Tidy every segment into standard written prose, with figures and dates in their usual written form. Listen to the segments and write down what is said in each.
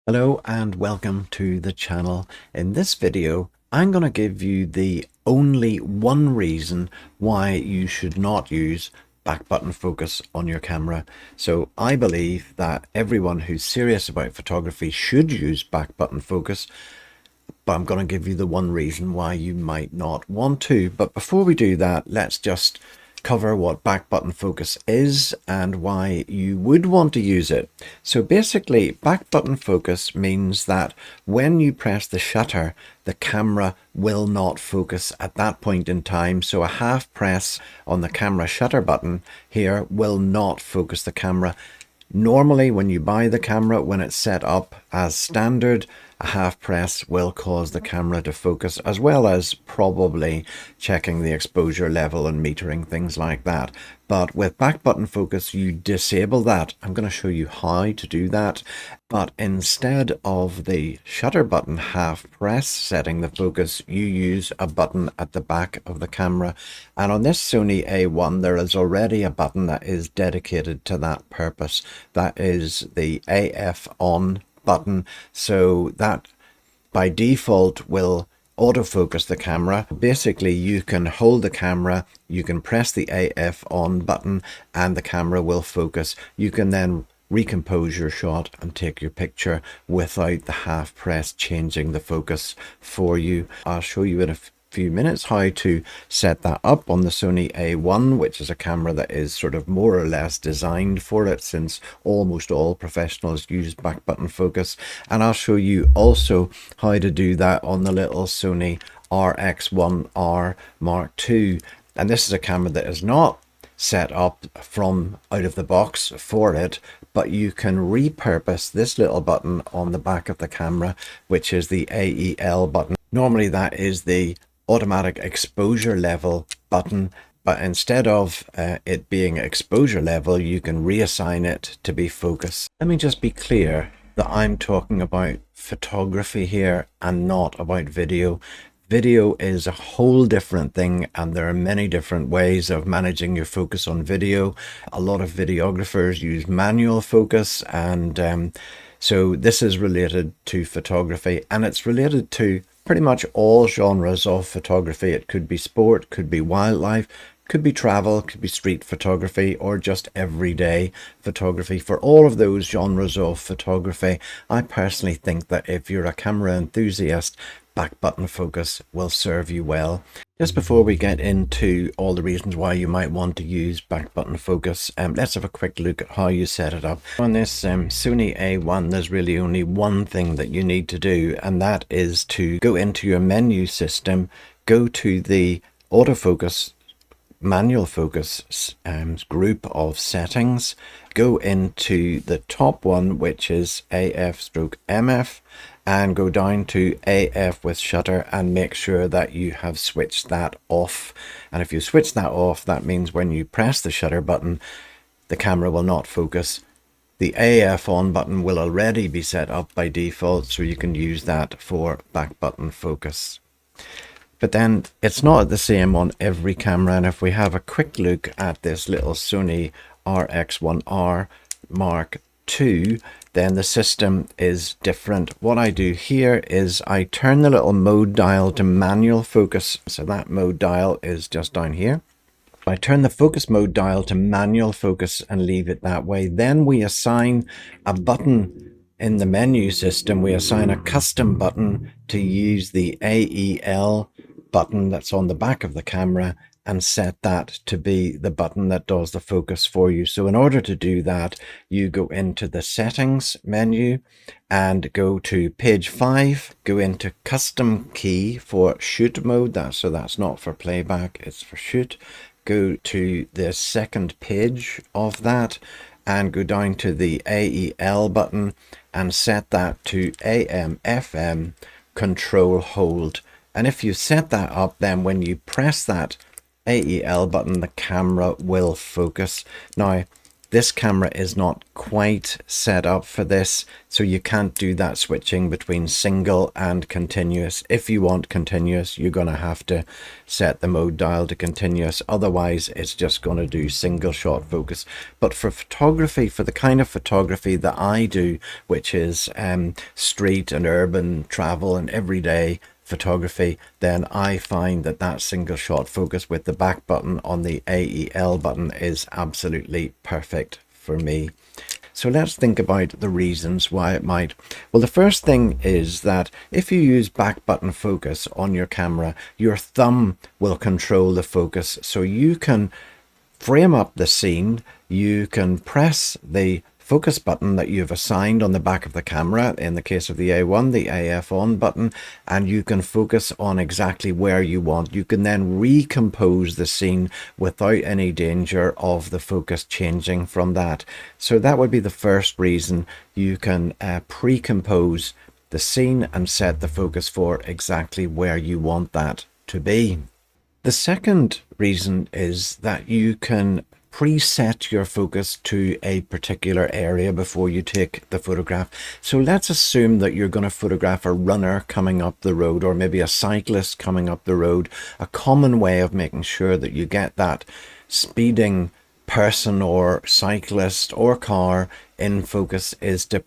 Hello and welcome to the channel. In this video, I'm going to give you the only one reason why you should not use back button focus on your camera. So I believe that everyone who's serious about photography should use back button focus, but I'm going to give you the one reason why you might not want to. But before we do that, let's just cover what back button focus is and why you would want to use it. So basically, back button focus means that when you press the shutter, the camera will not focus at that point in time. So a half press on the camera shutter button here will not focus the camera. Normally, when you buy the camera, when it's set up as standard, a half press will cause the camera to focus, as well as probably checking the exposure level and metering, things like that. But with back button focus, you disable that. I'm going to show you how to do that. But instead of the shutter button half press setting the focus, you use a button at the back of the camera. And on this Sony A1, there is already a button that is dedicated to that purpose. That is the AF on button. So that by default will autofocus the camera. Basically, you can hold the camera, you can press the AF on button, and the camera will focus. You can then recompose your shot and take your picture without the half press changing the focus for you. I'll show you in a few minutes how to set that up on the Sony A1, which is a camera that is sort of more or less designed for it, since almost all professionals use back button focus. And I'll show you also how to do that on the little Sony RX1R II. And this is a camera that is not set up from out of the box for it, but you can repurpose this little button on the back of the camera, which is the AEL button. Normally that is the automatic exposure level button, but instead of it being exposure level, you can reassign it to be focus. Let me just be clear that I'm talking about photography here and not about video. Video is a whole different thing, and there are many different ways of managing your focus on video. A lot of videographers use manual focus, and so this is related to photography, and it's related to pretty much all genres of photography. It could be sport, could be wildlife, could be travel, could be street photography, or just everyday photography. For all of those genres of photography, I personally think that if you're a camera enthusiast, back button focus will serve you well. Just before we get into all the reasons why you might want to use back button focus, let's have a quick look at how you set it up. On this Sony A1, there's really only one thing that you need to do, and that is to go into your menu system, go to the autofocus manual focus group of settings, go into the top one, which is AF/MF, and go down to AF with shutter and make sure that you have switched that off. And if you switch that off, that means when you press the shutter button, the camera will not focus. The AF on button will already be set up by default, so you can use that for back button focus. But then it's not the same on every camera, and if we have a quick look at this little Sony RX1R II, then the system is different. What I do here is I turn the little mode dial to manual focus. So that mode dial is just down here. I turn the focus mode dial to manual focus and leave it that way. Then we assign a button in the menu system. We assign a custom button to use the AEL button that's on the back of the camera, and set that to be the button that does the focus for you. So in order to do that, you go into the settings menu and go to page 5, go into custom key for shoot mode. So that's not for playback, it's for shoot. Go to the second page of that and go down to the AEL button and set that to AM FM control hold. And if you set that up, then when you press that AEL button, the camera will focus. Now, This camera is not quite set up for this, so you can't do that switching between single and continuous. If you want continuous, you're going to have to set the mode dial to continuous. Otherwise, it's just going to do single shot focus. But for photography, for the kind of photography that I do, which is street and urban travel and everyday photography, then I find that that single shot focus with the back button on the AEL button is absolutely perfect for me. So let's think about the reasons why it might. Well, the first thing is that if you use back button focus on your camera, your thumb will control the focus. So you can frame up the scene, you can press the focus button that you've assigned on the back of the camera, in the case of the A1, the AF on button, and you can focus on exactly where you want. You can then recompose the scene without any danger of the focus changing from that. So that would be the first reason. You can pre-compose the scene and set the focus for exactly where you want that to be. The second reason is that you can preset your focus to a particular area before you take the photograph. So let's assume that you're going to photograph a runner coming up the road, or maybe a cyclist coming up the road. A common way of making sure that you get that speeding person or cyclist or car in focus is to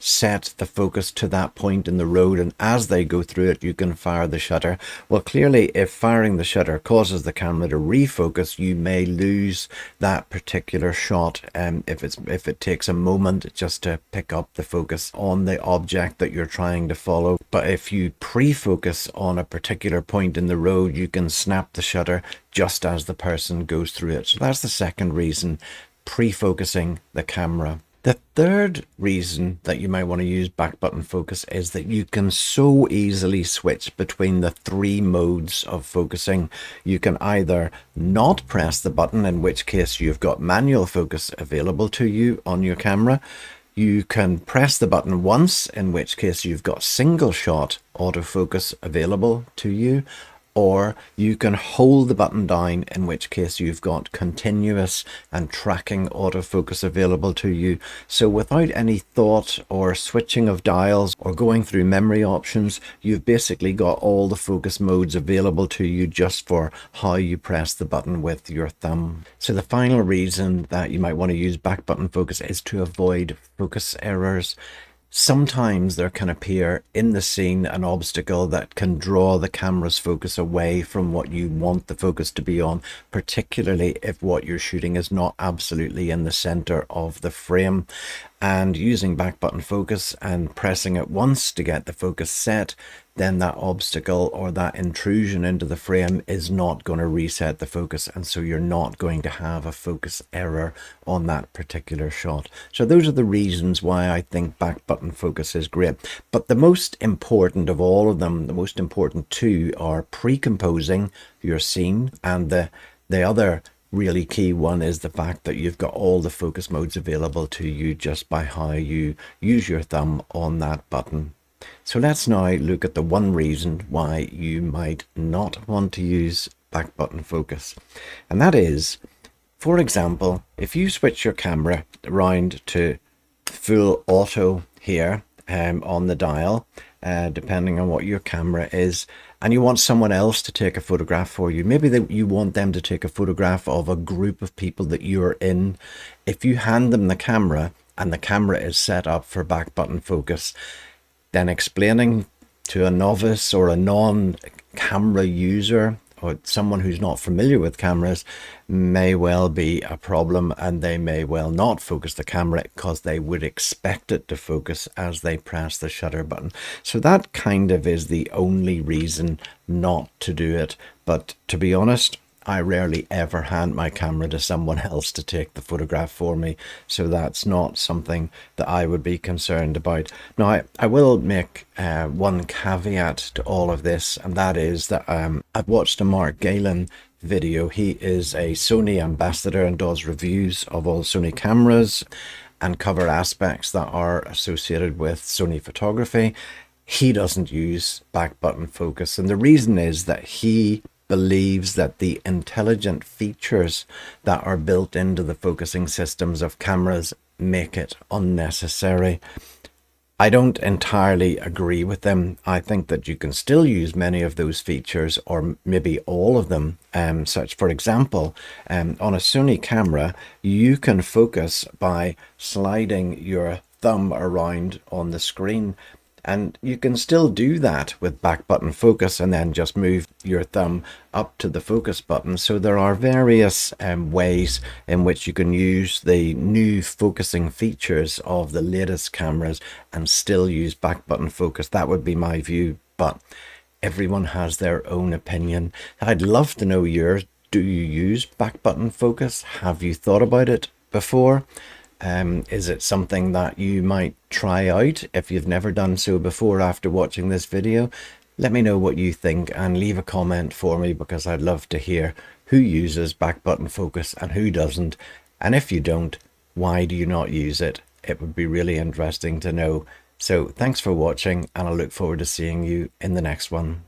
set the focus to that point in the road, and as they go through it you can fire the shutter. Well, clearly if firing the shutter causes the camera to refocus, you may lose that particular shot if it takes a moment just to pick up the focus on the object that you're trying to follow. But if you pre-focus on a particular point in the road, you can snap the shutter just as the person goes through it. So that's the second reason, pre-focusing the camera. The third reason that you might want to use back button focus is that you can so easily switch between the three modes of focusing. You can either not press the button, in which case you've got manual focus available to you on your camera. You can press the button once, in which case you've got single shot autofocus available to you. Or you can hold the button down, in which case you've got continuous and tracking autofocus available to you. So without any thought or switching of dials or going through memory options, you've basically got all the focus modes available to you just for how you press the button with your thumb. So the final reason that you might want to use back button focus is to avoid focus errors. Sometimes there can appear in the scene an obstacle that can draw the camera's focus away from what you want the focus to be on, particularly if what you're shooting is not absolutely in the center of the frame. And using back button focus and pressing it once to get the focus set, then that obstacle or that intrusion into the frame is not going to reset the focus, and so you're not going to have a focus error on that particular shot. So those are the reasons why I think back button focus is great. But the most important of all of them, the most important two, are pre-composing your scene, and the other really key one is the fact that you've got all the focus modes available to you just by how you use your thumb on that button. So let's now look at the one reason why you might not want to use back button focus. And that is, for example, if you switch your camera around to full auto here on the dial, depending on what your camera is, and you want someone else to take a photograph for you. Maybe you want them to take a photograph of a group of people that you're in. If you hand them the camera and the camera is set up for back button focus, then explaining to a novice or a non-camera user or someone who's not familiar with cameras may well be a problem, and they may well not focus the camera because they would expect it to focus as they press the shutter button. So that kind of is the only reason not to do it. But to be honest, I rarely ever hand my camera to someone else to take the photograph for me, so that's not something that I would be concerned about. Now, I will make one caveat to all of this, and that is that I've watched a Mark Galen video. He is a Sony ambassador and does reviews of all Sony cameras and cover aspects that are associated with Sony photography. He doesn't use back button focus, and the reason is that he believes that the intelligent features that are built into the focusing systems of cameras make it unnecessary. I don't entirely agree with them. I think that you can still use many of those features, or maybe all of them. Such, for example, on a Sony camera, you can focus by sliding your thumb around on the screen. And you can still do that with back button focus and then just move your thumb up to the focus button. So there are various ways in which you can use the new focusing features of the latest cameras and still use back button focus. That would be my view, but everyone has their own opinion. I'd love to know yours. Do you use back button focus? Have you thought about it before? Is it something that you might try out if you've never done so before after watching this video? Let me know what you think and leave a comment for me, because I'd love to hear who uses back button focus and who doesn't. And if you don't, why do you not use it? It would be really interesting to know. So thanks for watching, and I look forward to seeing you in the next one.